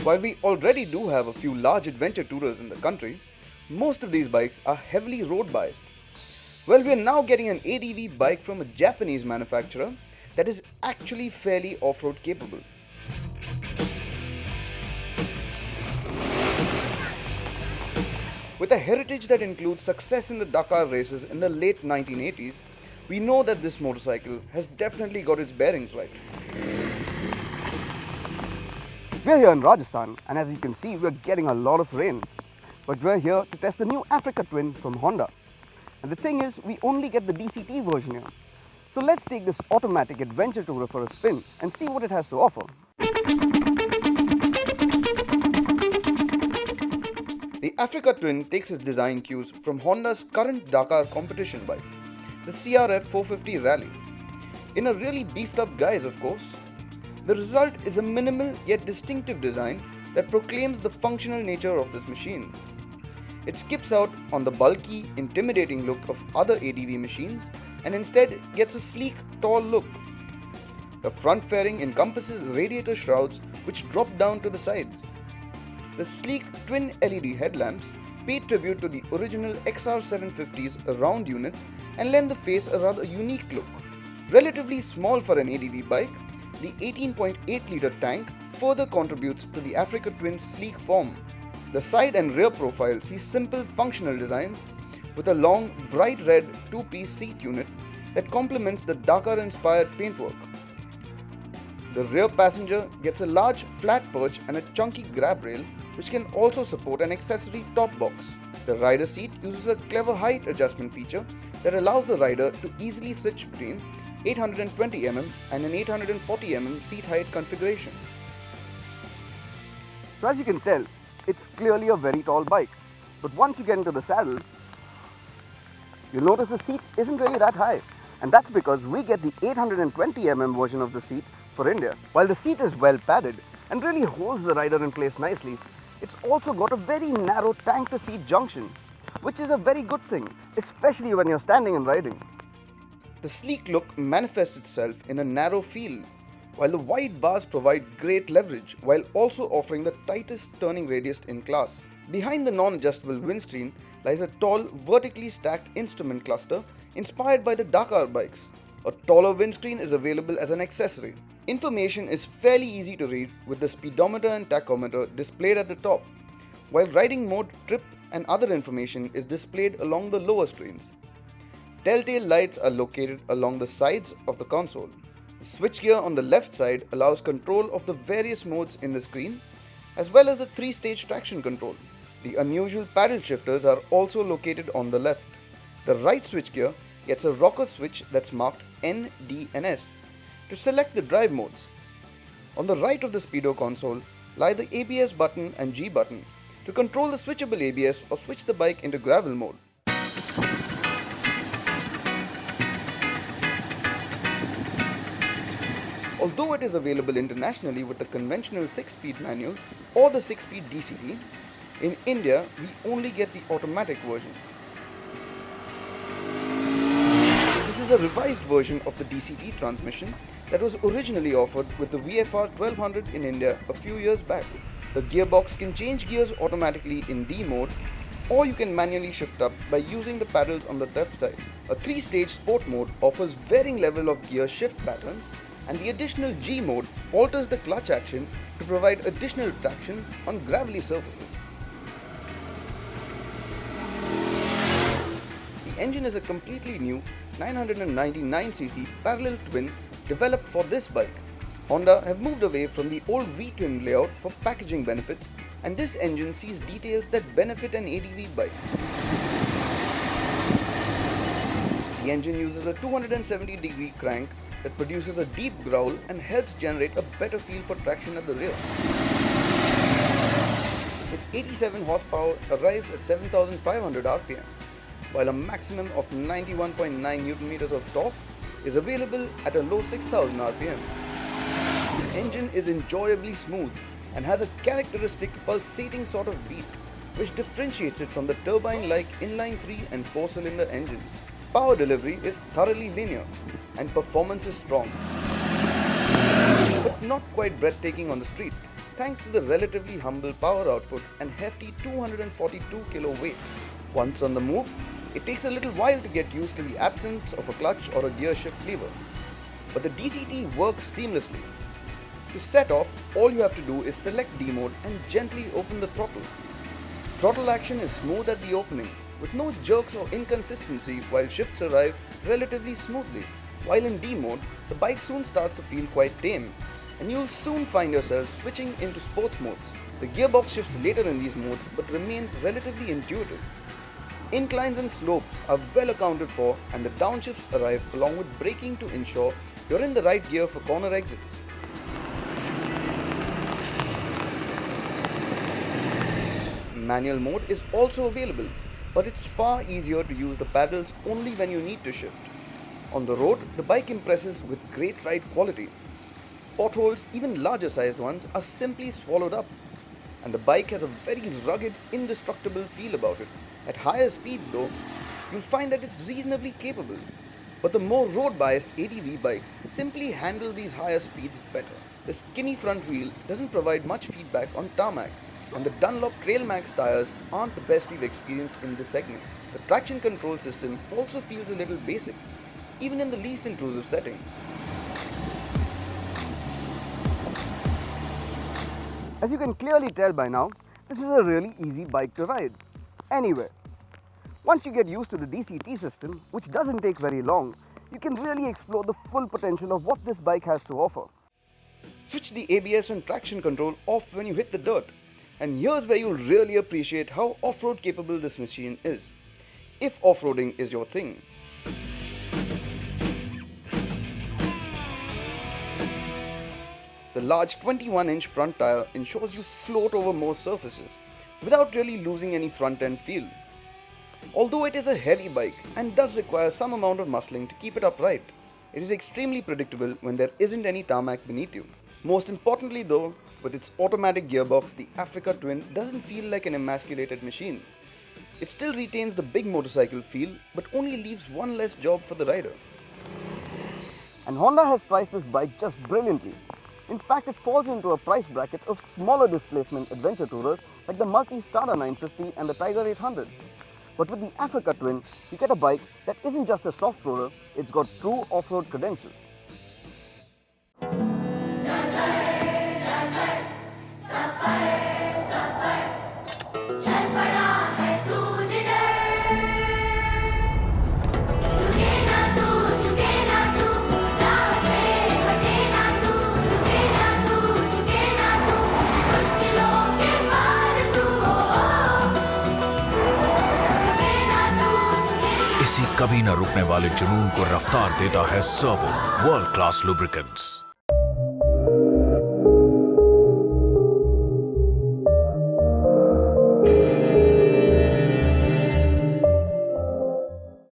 While we already do have a few large adventure tourers in the country, most of these bikes are heavily road biased. Well, we are now getting an ADV bike from a Japanese manufacturer that is actually fairly off-road capable. With a heritage that includes success in the Dakar races in the late 1980s, we know that this motorcycle has definitely got its bearings right. We're here in Rajasthan, and as you can see, we're getting a lot of rain. But we're here to test the new Africa Twin from Honda. And the thing is, we only get the DCT version here. So let's take this automatic adventure tourer for a spin and see what it has to offer. The Africa Twin takes its design cues from Honda's current Dakar competition bike, the CRF 450 Rally. In a really beefed up guise, of course. The result is a minimal yet distinctive design that proclaims the functional nature of this machine. It skips out on the bulky, intimidating look of other ADV machines and instead gets a sleek, tall look. The front fairing encompasses radiator shrouds which drop down to the sides. The sleek twin LED headlamps pay tribute to the original XR750's round units and lend the face a rather unique look. Relatively small for an ADV bike, the 18.8-litre tank further contributes to the Africa Twin's sleek form. The side and rear profile see simple functional designs with a long, bright red two-piece seat unit that complements the Dakar-inspired paintwork. The rear passenger gets a large flat perch and a chunky grab rail which can also support an accessory top box. The rider seat uses a clever height adjustment feature that allows the rider to easily switch between 820mm and an 840mm seat height configuration. So as you can tell, it's clearly a very tall bike. But once you get into the saddle, you'll notice the seat isn't really that high. And that's because we get the 820mm version of the seat for India. While the seat is well padded and really holds the rider in place nicely, it's also got a very narrow tank-to-seat junction, which is a very good thing, especially when you're standing and riding. The sleek look manifests itself in a narrow feel, while the wide bars provide great leverage while also offering the tightest turning radius in class. Behind the non-adjustable windscreen lies a tall, vertically stacked instrument cluster inspired by the Dakar bikes. A taller windscreen is available as an accessory. Information is fairly easy to read with the speedometer and tachometer displayed at the top, while riding mode, trip and other information is displayed along the lower screens. Telltale lights are located along the sides of the console. The switchgear on the left side allows control of the various modes in the screen, as well as the 3-stage traction control. The unusual paddle shifters are also located on the left. The right switchgear gets a rocker switch that's marked N, D and S to select the drive modes. On the right of the Speedo console lie the ABS button and G button to control the switchable ABS or switch the bike into gravel mode. Although it is available internationally with the conventional 6-speed manual or the 6-speed DCT, in India we only get the automatic version. This is a revised version of the DCT transmission that was originally offered with the VFR 1200 in India a few years back. The gearbox can change gears automatically in D mode, or you can manually shift up by using the paddles on the left side. A 3-stage sport mode offers varying level of gear shift patterns, and the additional G mode alters the clutch action to provide additional traction on gravelly surfaces. The engine is a completely new 999cc parallel twin developed for this bike. Honda have moved away from the old V-twin layout for packaging benefits, and this engine sees details that benefit an ADV bike. The engine uses a 270-degree crank that produces a deep growl and helps generate a better feel for traction at the rear. Its 87 horsepower arrives at 7,500 RPM, while a maximum of 91.9 Nm of torque is available at a low 6,000 RPM. The engine is enjoyably smooth and has a characteristic pulsating sort of beat, which differentiates it from the turbine-like inline 3 and 4-cylinder engines. power delivery is thoroughly linear and performance is strong, but not quite breathtaking on the street, thanks to the relatively humble power output and hefty 242 kilo weight. Once on the move, it takes a little while to get used to the absence of a clutch or a gear shift lever, but the DCT works seamlessly. To set off, all you have to do is select D mode and gently open the throttle. Throttle action is smooth at the opening, with no jerks or inconsistency, while shifts arrive relatively smoothly. While in D mode, the bike soon starts to feel quite tame, and you'll soon find yourself switching into sports modes. The gearbox shifts later in these modes but remains relatively intuitive. Inclines and slopes are well accounted for, and the downshifts arrive along with braking to ensure you're in the right gear for corner exits. Manual mode is also available, but it's far easier to use the paddles only when you need to shift. On the road, the bike impresses with great ride quality. Potholes, even larger sized ones, are simply swallowed up, and the bike has a very rugged, indestructible feel about it. At higher speeds though, you'll find that it's reasonably capable, but the more road-biased ADV bikes simply handle these higher speeds better. The skinny front wheel doesn't provide much feedback on tarmac, and the Dunlop Trail Max tires aren't the best we've experienced in this segment. The traction control system also feels a little basic, even in the least intrusive setting. As you can clearly tell by now, this is a really easy bike to ride, anywhere. Once you get used to the DCT system, which doesn't take very long, you can really explore the full potential of what this bike has to offer. Switch the ABS and traction control off when you hit the dirt. And here's where you'll really appreciate how off-road capable this machine is, if off-roading is your thing. The large 21-inch front tire ensures you float over most surfaces without really losing any front-end feel. Although it is a heavy bike and does require some amount of muscling to keep it upright, it is extremely predictable when there isn't any tarmac beneath you. Most importantly though, with its automatic gearbox, the Africa Twin doesn't feel like an emasculated machine. It still retains the big motorcycle feel, but only leaves one less job for the rider. And Honda has priced this bike just brilliantly. In fact, it falls into a price bracket of smaller displacement adventure tourers like the Multi-Strada 950 and the Tiger 800. But with the Africa Twin, you get a bike that isn't just a soft-roader, it's got true off-road credentials. इसी कभी न रुकने वाले जुनून को रफ्तार देता है सर्वो वर्ल्ड क्लास लुब्रिकेंट्स।